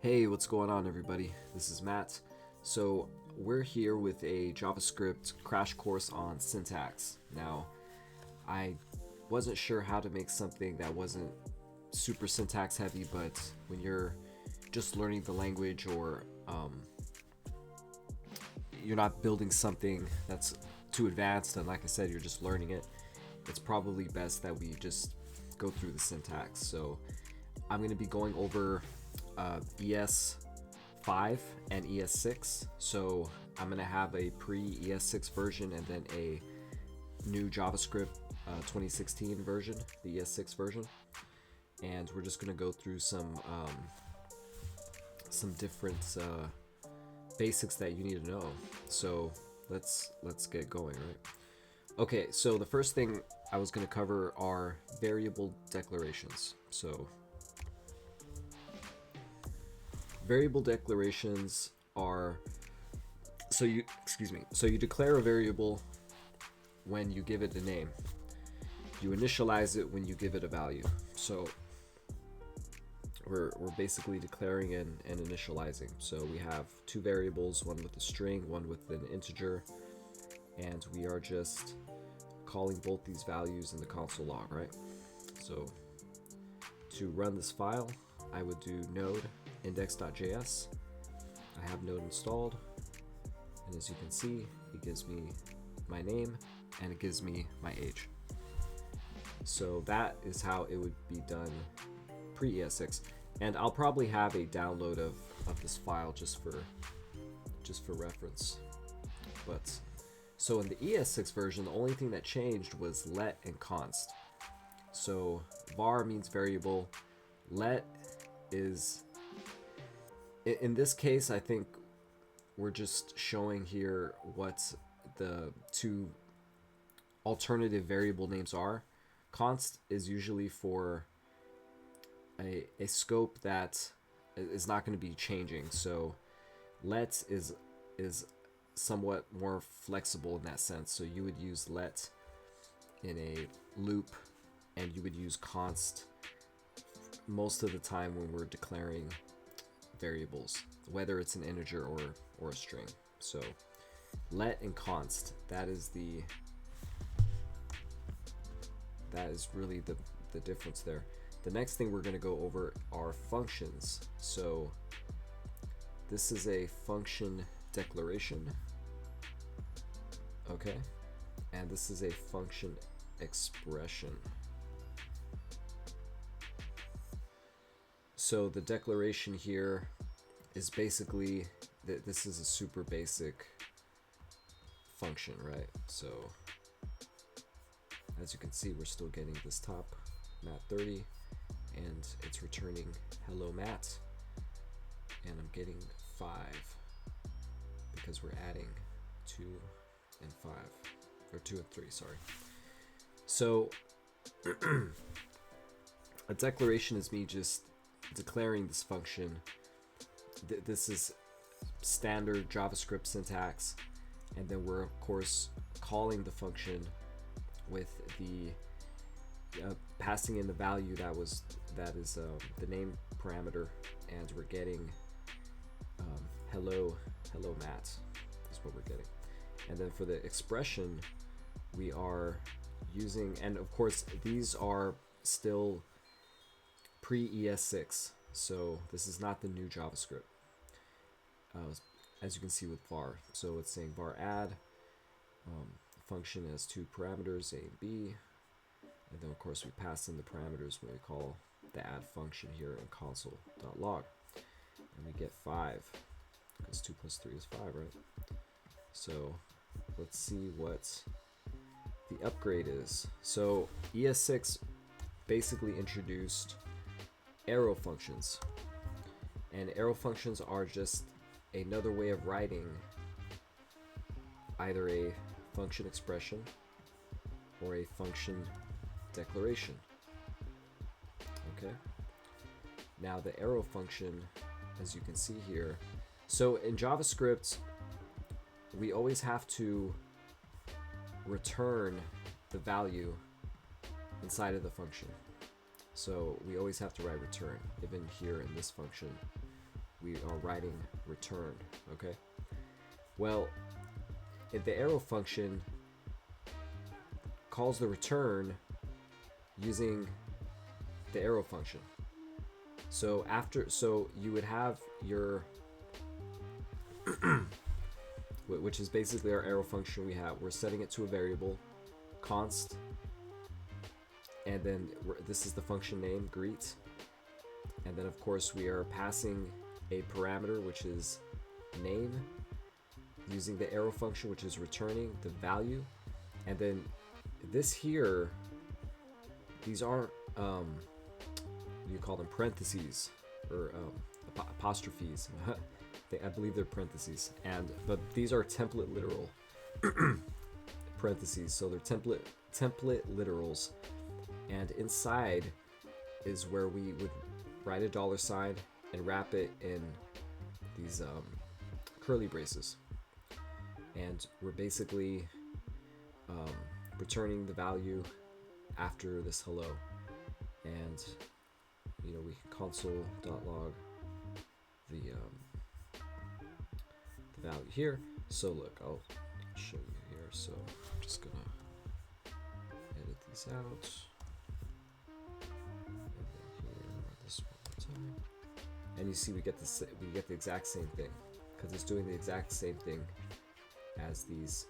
Hey, what's going on, everybody? This is Matt. So, we're here with a JavaScript crash course on syntax. Now, I wasn't sure how to make something that wasn't super syntax heavy, but when you're just learning the language or you're not building something that's too advanced, and like I said, you're just learning it, it's probably best that we just go through the syntax. So, I'm going to be going over ES5 and ES6. So I'm going to have a pre-ES6 version and then a new JavaScript 2016 version, the ES6 version. And we're just going to go through some different basics that you need to know. So let's get going, right? Okay, so the first thing I was going to cover are variable declarations. So variable declarations are, so you declare a variable when you give it a name. You initialize it when you give it a value. So we're basically declaring and initializing. So we have two variables, one with a string, one with an integer, and we are just calling both these values in the console log, right? So to run this file, I would do node index.js. I have node installed, and as you can see, it gives me my name and it gives me my age. So that is how it would be done pre-ES6, and I'll probably have a download of this file just for reference. But so in the ES6 version, the only thing that changed was let and const. So var means variable, let is, in this case, I think we're just showing here what the two alternative variable names are. Const is usually for a scope that is not going to be changing. So let is somewhat more flexible in that sense. So you would use let in a loop, and you would use const most of the time when we're declaring variables, whether it's an integer or a string. So let and const, that is really the difference there. The next thing we're going to go over are functions. So this is a function declaration, okay, and this is a function expression. So the declaration here is basically that this is a super basic function, right? So as you can see, we're still getting this top mat30, and it's returning hello Matt, and I'm getting 5 because we're adding 2 and 5, or 2 and 3, sorry. So a declaration is me just declaring this function. This is standard JavaScript syntax, and then we're of course calling the function with the passing in the value that is the name parameter, and we're getting hello Matt is what we're getting. And then for the expression, we are using, and of course these are still pre-ES6, so this is not the new JavaScript, as you can see with var. So it's saying var add, function has 2 parameters, a and b, and then of course we pass in the parameters when we call the add function here in console.log, and we get 5 because 2 plus 3 is 5, right? So let's see what the upgrade is. So ES6 basically introduced arrow functions, and arrow functions are just another way of writing either a function expression or a function declaration. Okay, now the arrow function, as you can see here, so in JavaScript we always have to return the value inside of the function. So we always have to write return. Even here in this function, we are writing return. Okay. Well, if the arrow function calls the return using the arrow function. So you would have your which is basically our arrow function. We're setting it to a variable const, and then this is the function name greet, and then of course we are passing a parameter which is name using the arrow function, which is returning the value. And then this here, these aren't you call them parentheses or apostrophes. I believe they're parentheses, but these are template literal parentheses, so they're template literals, and inside is where we would write a $sign and wrap it in these curly braces, and we're basically returning the value after this hello. And we console.log the value here. So look, I'll show you here. So I'm just gonna edit these out, and then here this one more time, and you see we get the exact same thing, because it's doing the exact same thing as these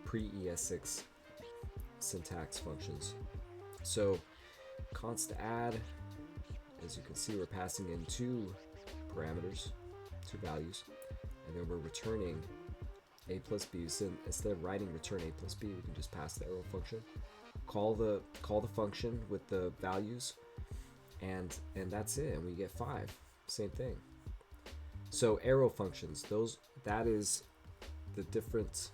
pre-ES6 syntax functions. So const add, as you can see, we're passing in two parameters, two values, and then we're returning a plus b. So instead of writing return a plus b, we can just pass the arrow function, call the function with the values, and that's it, and we get 5. Same thing. So arrow functions, that is the different,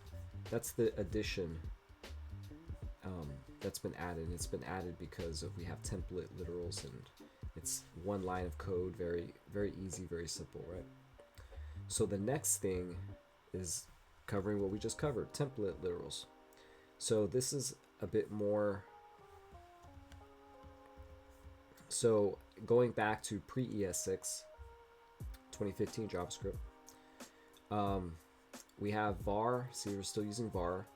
that's the addition that's been added. It's been added because we have template literals, and it's one line of code, very, very easy, very simple, right? So the next thing is covering what we just covered, template literals. So this is a bit more, so going back to pre-ES6 2015 JavaScript, we have var. See, we're still using var,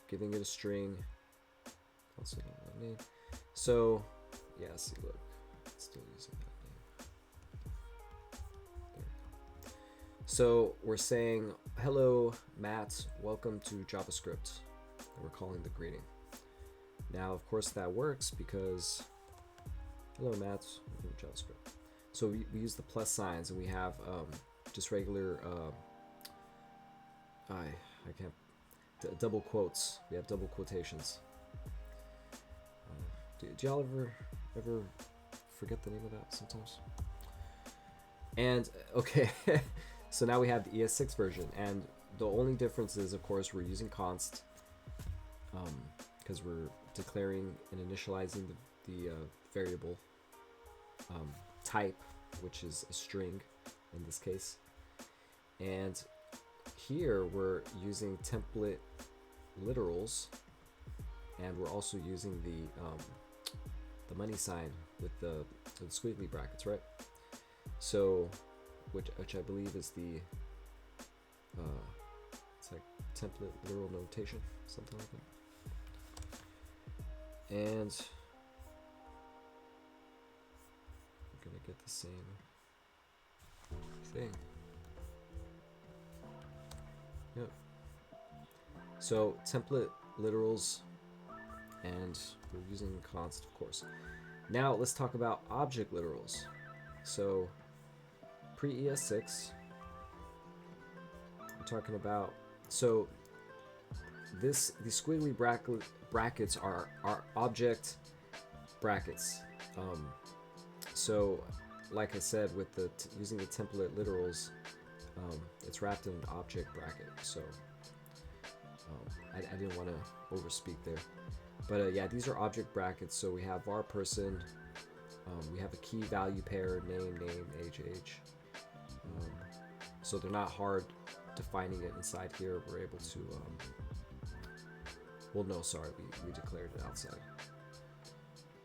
giving it a string. Also name. So yeah, see, look, it's still using that name. There. So we're saying, hello Matt, welcome to JavaScript, and we're calling the greeting. Now of course that works because hello Matt, welcome to JavaScript. So we use the plus signs, and we have just regular I can't, double quotes. We have double quotations. Do y'all ever forget the name of that sometimes? And okay, so now we have the ES6 version, and the only difference is, of course, we're using const because we're declaring and initializing the variable type, which is a string in this case. And here we're using template literals, and we're also using the money sign with the squiggly brackets, right? So which I believe is the it's like template literal notation, something like that. And we're gonna get the same thing. Yep. So template literals, and we're using const, of course. Now let's talk about object literals. So pre-ES6, we're talking about, so these squiggly brackets are object brackets. So like I said, with using the template literals, it's wrapped in an object bracket. So I didn't want to overspeak there, but yeah, these are object brackets. So we have var person, we have a key value pair, name, age. So they're not hard defining it inside here. We're able to well, no, sorry, we declared it outside.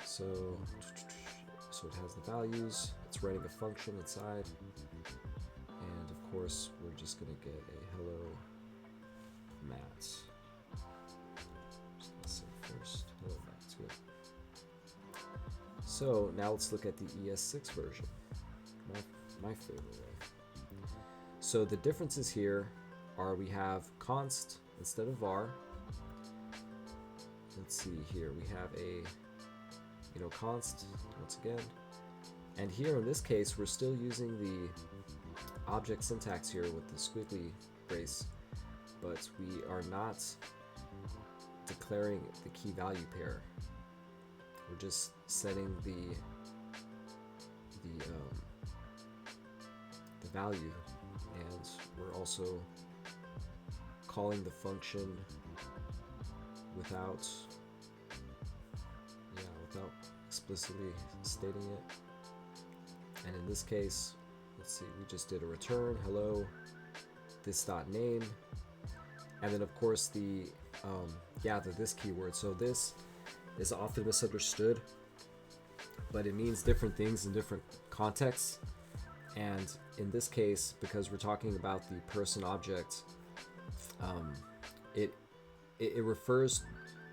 So it has the values, it's running a function inside, and of course we're just going to get a hello Matt. Just gonna say first hello Matt. Good. So now let's look at the ES6 version, my favorite way. So the differences here are we have const instead of var. Let's see here, we have a const once again, and here in this case we're still using the object syntax here with the squiggly brace, but we are not declaring the key value pair. We're just setting the value, and we're also calling the function without explicitly stating it. And in this case, let's see, we just did a return hello this dot name, and then of course the this keyword. So this is often misunderstood, but it means different things in different contexts. And in this case, because we're talking about the person object, it refers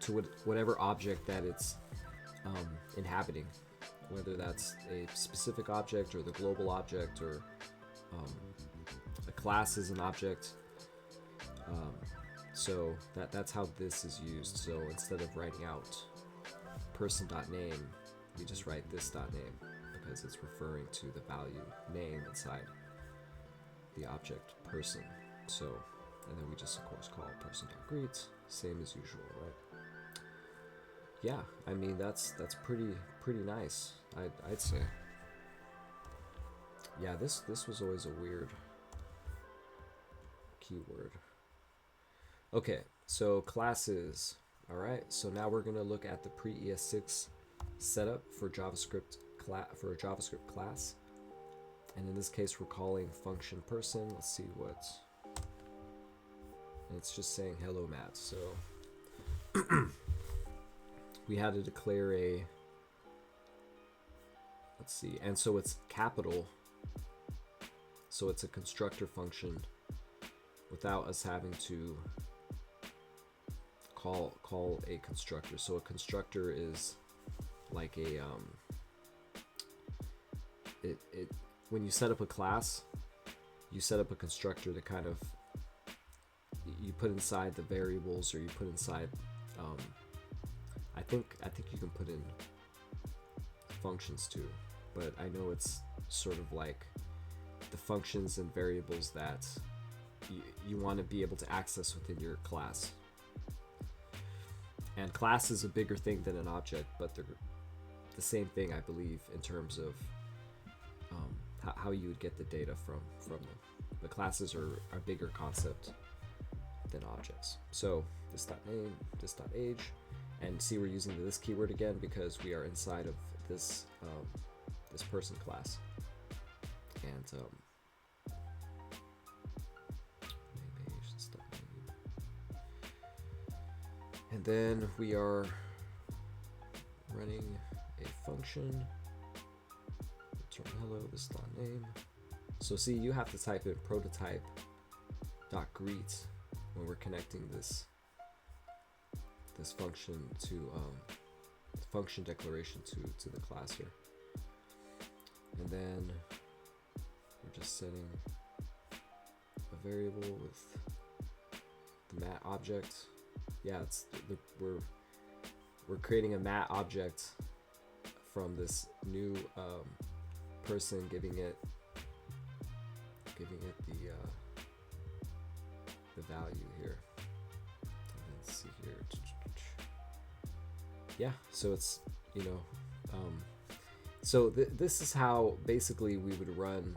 to whatever object that it's inhabiting, whether that's a specific object or the global object, or a class is an object. So that's how this is used. So instead of writing out person.name, we just write this.name because it's referring to the value name inside the object person. So, and then we just of course call person.greet, same as usual, right? Yeah, I mean that's pretty nice, I'd say. Yeah, this was always a weird keyword. Okay, so classes. All right, so now we're gonna look at the pre-ES6 setup for JavaScript class, and in this case we're calling function person. Let's see what. And it's just saying hello Matt. So we had to declare a, let's see, and so it's capital, so it's a constructor function without us having to call a constructor. So a constructor is like a when you set up a class, you set up a constructor to kind of, you put inside the variables, or you put inside I think you can put in functions too, but I know it's sort of like the functions and variables that you want to be able to access within your class. And class is a bigger thing than an object, but they're the same thing, I believe, in terms of how you would get the data from them. But classes are a bigger concept than objects. So this.name, this.age, and see we're using this keyword again because we are inside of this this person class. And and then we are running a function, return hello this.name. So see, you have to type in prototype.greet when we're connecting this function to function declaration to the class here. And then we're just setting a variable with the mat object. Yeah, it's we're creating a mat object from this new person, giving it the value here. Let's see here. Yeah, so it's so this is how basically we would run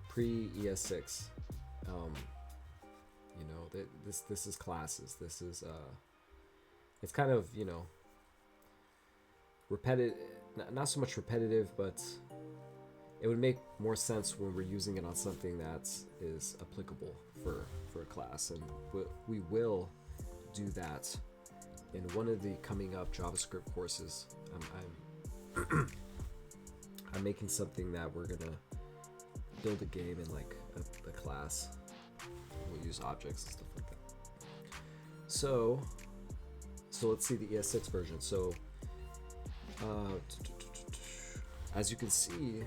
pre-ES6. This is classes. This is it's kind of repetitive, not so much repetitive, but it would make more sense when we're using it on something that is applicable for a class, and we will do that in one of the coming up JavaScript courses. I'm making something that we're gonna build a game in, like a class. We'll use objects and stuff like that. So let's see the ES6 version. So as you can see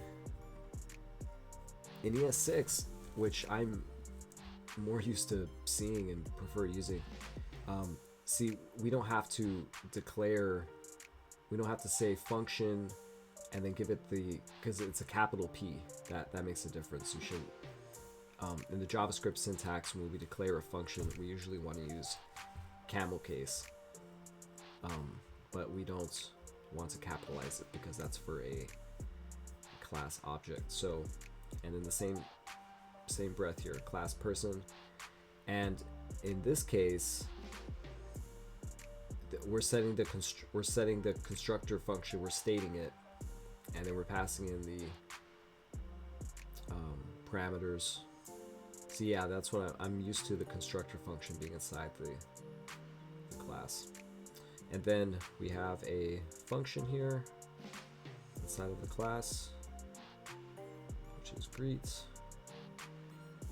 in ES6, which I'm more used to seeing and prefer using, see, we don't have to declare, we don't have to say function and then give it the, because it's a capital P, that makes a difference. You should, in the JavaScript syntax, when we declare a function, we usually want to use camel case, but we don't want to capitalize it because that's for a class object. So, and in the same breath here, class person, and in this case, we're setting the constructor function, we're stating it, and then we're passing in the parameters. So yeah, that's what I'm used to, the constructor function being inside the class. And then we have a function here inside of the class, which is greet.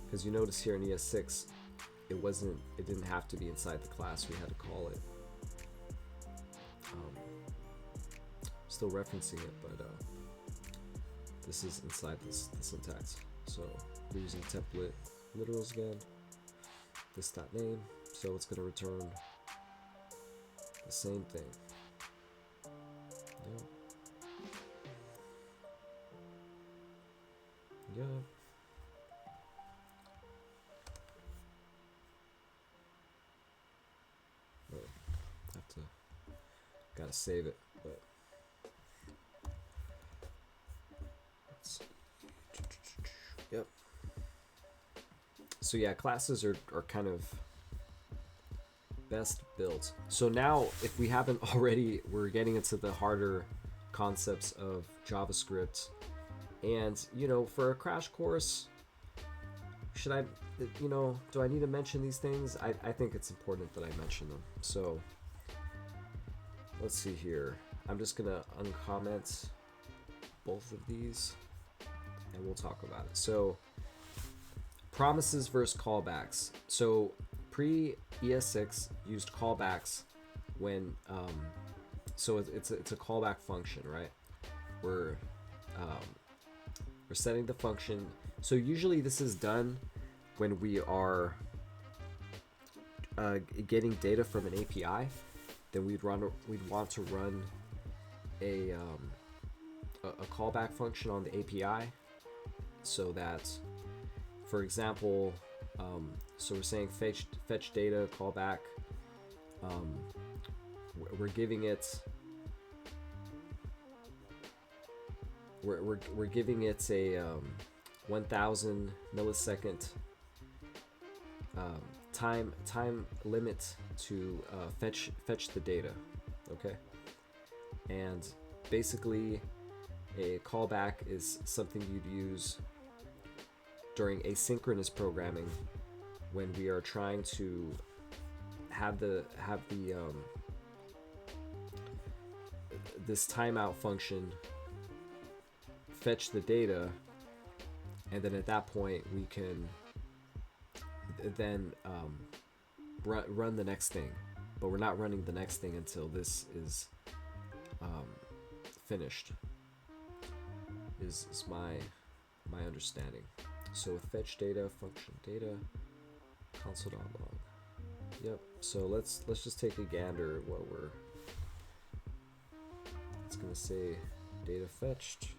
Because you notice here in ES6, it didn't have to be inside the class. We had to call it. Still referencing it, but this is inside the syntax. So we're using template literals again. This.name. So it's going to return the same thing. Yep. Yep. Gotta save it, but let's see. Yep. So yeah, classes are kind of best built. So now, if we haven't already, we're getting into the harder concepts of JavaScript. And, you know, for a crash course, should I, you know, do I need to mention these things? I think it's important that I mention them. So let's see here. I'm just gonna uncomment both of these and we'll talk about it. So promises versus callbacks. So pre ES6 used callbacks when so it's a callback function, right? We're setting the function. So usually this is done when we are getting data from an API. Then we'd want to run a callback function on the API, so that, for example, so we're saying fetch data callback. We're giving it we're giving it a 1000 millisecond time limit to fetch the data, okay? And basically, a callback is something you'd use during asynchronous programming when we are trying to have this timeout function fetch the data, and then at that point we can then run the next thing, but we're not running the next thing until this is finished, is my understanding. So with fetch data, function data, console.log. Yep. So let's just take a gander at what it's gonna say data fetched.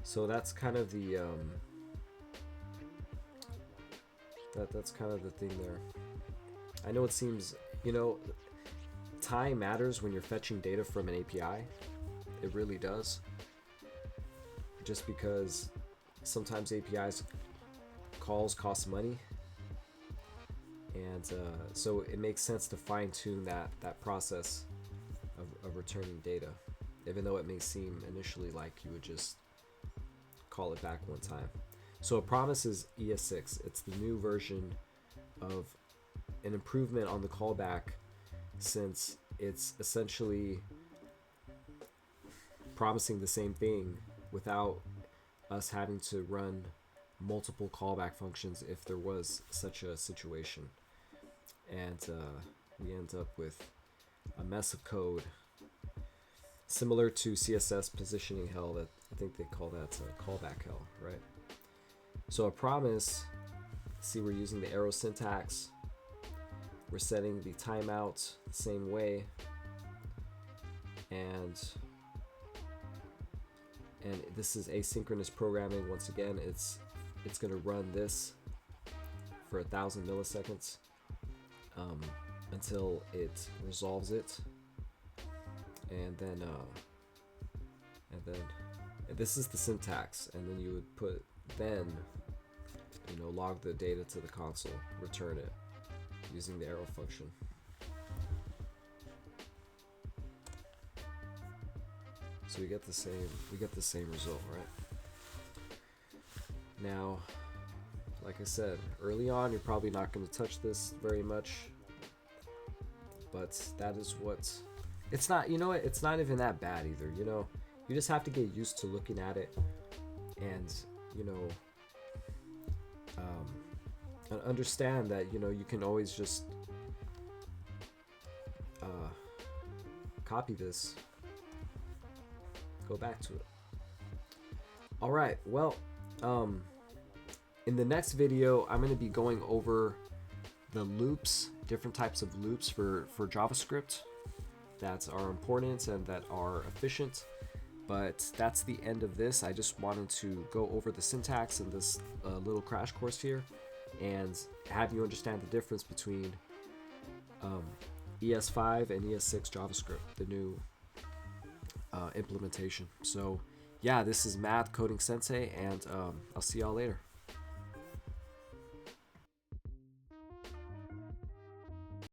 So that's kind of the that's kind of the thing there. I know it seems, you know, time matters when you're fetching data from an API. It really does. Just because sometimes APIs calls cost money, and so it makes sense to fine-tune that process of returning data, even though it may seem initially like you would just call it back one time. So a promise is ES6. It's the new version of an improvement on the callback, since it's essentially promising the same thing without us having to run multiple callback functions if there was such a situation. And we end up with a mess of code similar to CSS positioning hell. That I think they call that callback hell, right? So a promise, see, we're using the arrow syntax. We're setting the timeout the same way, and this is asynchronous programming. Once again, it's going to run this for 1,000 milliseconds until it resolves it, and then this is the syntax, and then you would put log the data to the console, return it using the arrow function. So we get the same result, right? Now, like I said, early on you're probably not going to touch this very much, but that is what it's not, it's not even that bad either, you just have to get used to looking at it and understand that you can always just copy this, go back to it. All right, well, in the next video I'm going to be going over the loops, different types of loops for JavaScript that are important and that are efficient. But that's the end of this. I just wanted to go over the syntax in this little crash course here and have you understand the difference between ES5 and ES6 JavaScript, the new implementation. So yeah, this is Math Coding Sensei, and I'll see y'all later.